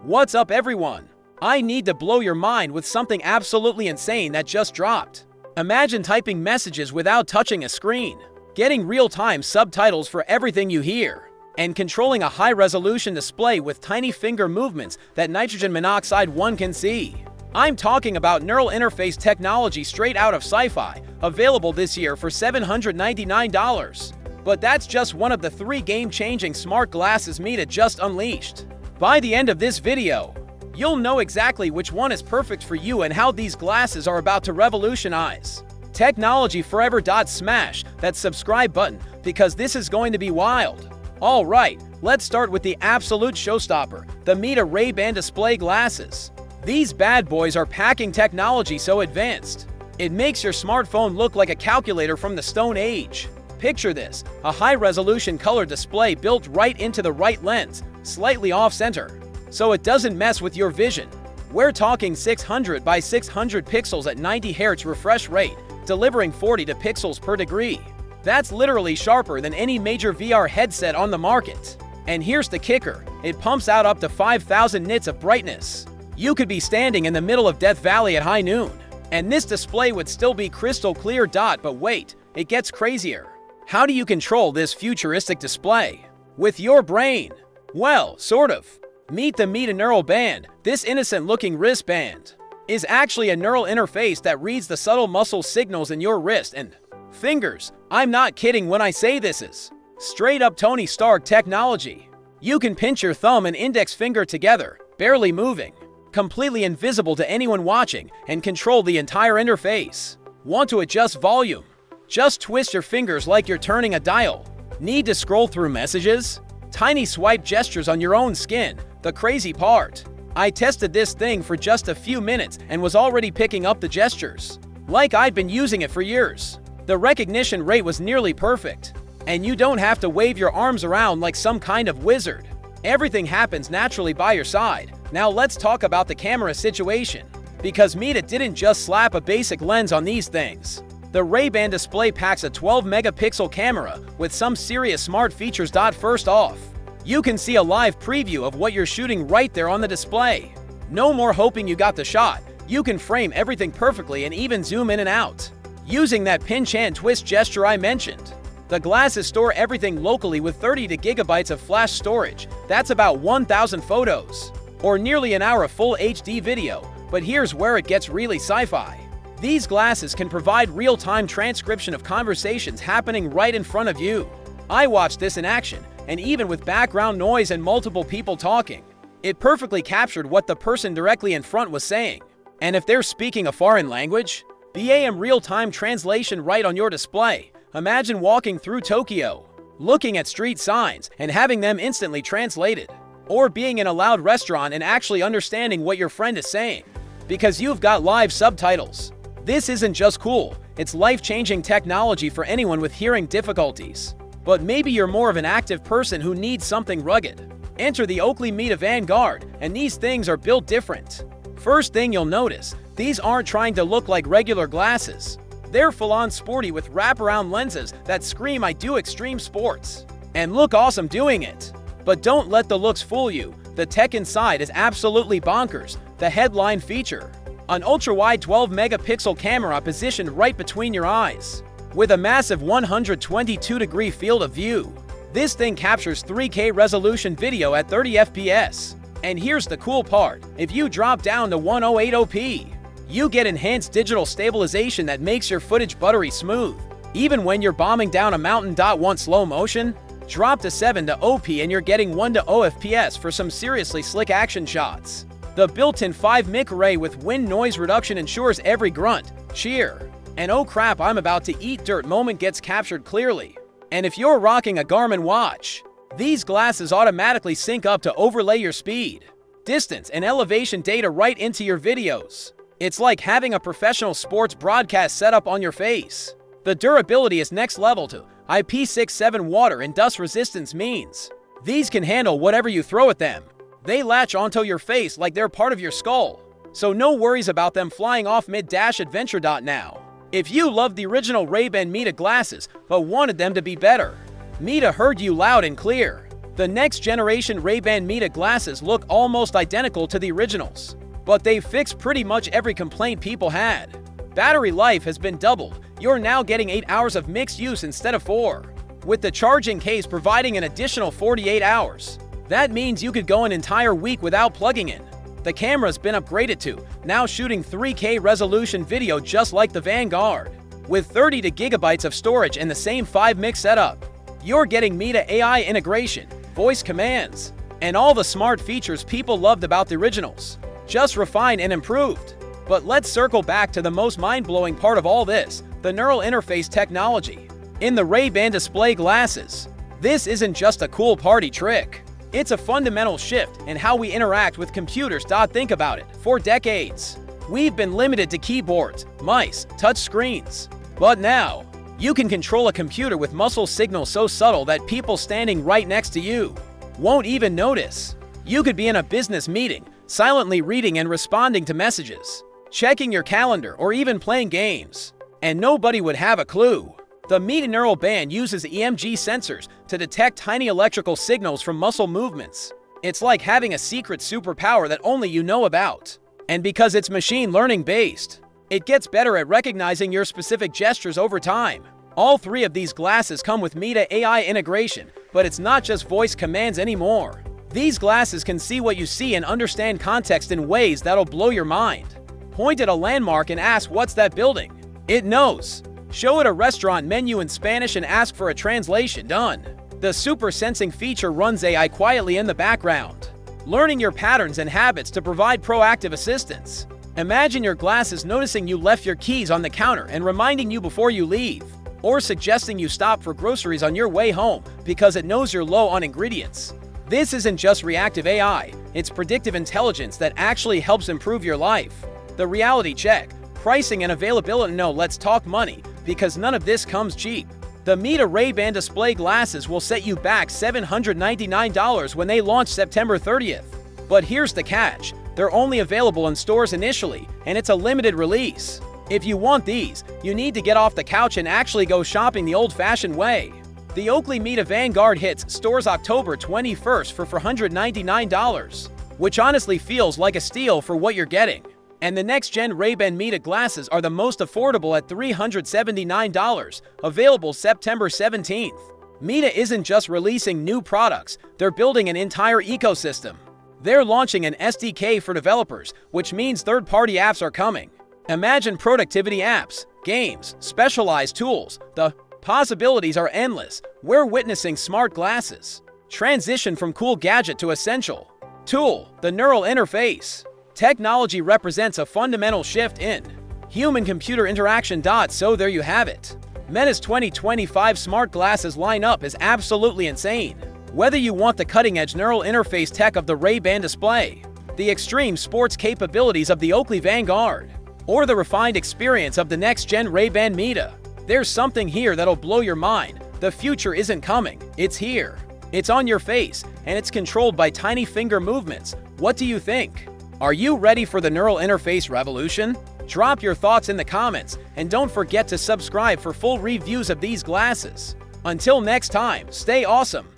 What's up, everyone? I need to blow your mind with something absolutely insane that just dropped. Imagine typing messages without touching a screen, getting real-time subtitles for everything you hear, and controlling a high-resolution display with tiny finger movements that nitrogen monoxide 1 can see. I'm talking about neural interface technology straight out of sci-fi, available this year for $799. But that's just one of the 3 game-changing smart glasses Meta just unleashed. By the end of this video, you'll know exactly which one is perfect for you and how these glasses are about to revolutionize technology forever. Smash that subscribe button because this is going to be wild. Alright, let's start with the absolute showstopper, the Meta Ray-Ban display glasses. These bad boys are packing technology so advanced, it makes your smartphone look like a calculator from the Stone Age. Picture this, a high-resolution color display built right into the right lens, slightly off-center, so it doesn't mess with your vision. We're talking 600 by 600 pixels at 90 Hz refresh rate, delivering 40 pixels per degree. That's literally sharper than any major VR headset on the market. And here's the kicker, it pumps out up to 5,000 nits of brightness. You could be standing in the middle of Death Valley at high noon, and this display would still be crystal clear. But wait, it gets crazier. How do you control this futuristic display? With your brain? Well, sort of. Meet the Meta Neural Band. This innocent-looking wristband is actually a neural interface that reads the subtle muscle signals in your wrist and fingers. I'm not kidding when I say this is straight-up Tony Stark technology. You can pinch your thumb and index finger together, barely moving, completely invisible to anyone watching, and control the entire interface. Want to adjust volume? Just twist your fingers like you're turning a dial. Need to scroll through messages? Tiny swipe gestures on your own skin. The crazy part, I tested this thing for just a few minutes and was already picking up the gestures, like I'd been using it for years. The recognition rate was nearly perfect, and you don't have to wave your arms around like some kind of wizard. Everything happens naturally by your side. Now let's talk about the camera situation, because Meta didn't just slap a basic lens on these things. The Ray-Ban display packs a 12-megapixel camera with some serious smart features. First off, you can see a live preview of what you're shooting right there on the display. No more hoping you got the shot. You can frame everything perfectly and even zoom in and out, using that pinch and twist gesture I mentioned. The glasses store everything locally with 30 gigabytes of flash storage. That's about 1,000 photos, or nearly an hour of full HD video. But here's where it gets really sci-fi. These glasses can provide real-time transcription of conversations happening right in front of you. I watched this in action, and even with background noise and multiple people talking, it perfectly captured what the person directly in front was saying. And if they're speaking a foreign language, BAM real-time translation right on your display. Imagine walking through Tokyo, looking at street signs and having them instantly translated. Or being in a loud restaurant and actually understanding what your friend is saying, because you've got live subtitles. This isn't just cool, it's life-changing technology for anyone with hearing difficulties. But maybe you're more of an active person who needs something rugged. Enter the Oakley Meta Vanguard, and these things are built different. First thing you'll notice, these aren't trying to look like regular glasses. They're full-on sporty with wraparound lenses that scream I do extreme sports, and look awesome doing it. But don't let the looks fool you, the tech inside is absolutely bonkers. The headline feature, an ultra-wide 12-megapixel camera positioned right between your eyes, with a massive 122-degree field of view. This thing captures 3K resolution video at 30 FPS. And here's the cool part, if you drop down to 1080p, you get enhanced digital stabilization that makes your footage buttery smooth. Even when you're bombing down a mountain. Want slow motion? Drop to 720p and you're getting 1:0 FPS for some seriously slick action shots. The built-in 5-mic array with wind noise reduction ensures every grunt, cheer, and oh crap I'm about to eat dirt moment gets captured clearly. And if you're rocking a Garmin watch, these glasses automatically sync up to overlay your speed, distance, and elevation data right into your videos. It's like having a professional sports broadcast setup on your face. The durability is next level too. IP67 water and dust resistance means these can handle whatever you throw at them. They latch onto your face like they're part of your skull, so no worries about them flying off mid-adventure. Now, if you loved the original Ray-Ban Meta glasses but wanted them to be better, Meta heard you loud and clear. The next generation Ray-Ban Meta glasses look almost identical to the originals, but they've fixed pretty much every complaint people had. Battery life has been doubled. You're now getting 8 hours of mixed use instead of 4, with the charging case providing an additional 48 hours. That means you could go an entire week without plugging in. The camera's been upgraded to, now shooting 3K resolution video just like the Vanguard, with 32 gigabytes of storage and the same 5-mix setup. You're getting Meta AI integration, voice commands, and all the smart features people loved about the originals, just refined and improved. But let's circle back to the most mind-blowing part of all this, the neural interface technology. In the Ray-Ban display glasses, this isn't just a cool party trick. It's a fundamental shift in how we interact with computers. Think about it. For decades, we've been limited to keyboards, mice, touch screens. But now, you can control a computer with muscle signals so subtle that people standing right next to you won't even notice. You could be in a business meeting, silently reading and responding to messages, checking your calendar, or even playing games, and nobody would have a clue. The Meta Neural Band uses EMG sensors to detect tiny electrical signals from muscle movements. It's like having a secret superpower that only you know about. And because it's machine learning based, it gets better at recognizing your specific gestures over time. All 3 of these glasses come with Meta AI integration, but it's not just voice commands anymore. These glasses can see what you see and understand context in ways that'll blow your mind. Point at a landmark and ask, "What's that building?" It knows. Show it a restaurant menu in Spanish and ask for a translation. Done. The super sensing feature runs AI quietly in the background, learning your patterns and habits to provide proactive assistance. Imagine your glasses noticing you left your keys on the counter and reminding you before you leave, or suggesting you stop for groceries on your way home because it knows you're low on ingredients. This isn't just reactive AI, it's predictive intelligence that actually helps improve your life. The reality check, pricing and availability. No, let's talk money, because none of this comes cheap. The Meta Ray-Ban display glasses will set you back $799 when they launch September 30th. But here's the catch. They're only available in stores initially, and it's a limited release. If you want these, you need to get off the couch and actually go shopping the old-fashioned way. The Oakley Meta Vanguard hits stores October 21st for $499, which honestly feels like a steal for what you're getting. And the next-gen Ray-Ban Meta glasses are the most affordable at $379, available September 17th. Meta isn't just releasing new products, they're building an entire ecosystem. They're launching an SDK for developers, which means third-party apps are coming. Imagine productivity apps, games, specialized tools. The possibilities are endless. We're witnessing smart glasses transition from cool gadget to essential tool. The neural interface technology represents a fundamental shift in human-computer interaction. So there you have it. Meta's 2025 smart glasses lineup is absolutely insane. Whether you want the cutting-edge neural interface tech of the Ray-Ban display, the extreme sports capabilities of the Oakley Vanguard, or the refined experience of the next-gen Ray-Ban Meta, there's something here that'll blow your mind. The future isn't coming, it's here. It's on your face, and it's controlled by tiny finger movements. What do you think? Are you ready for the neural interface revolution? Drop your thoughts in the comments, and don't forget to subscribe for full reviews of these glasses. Until next time, stay awesome.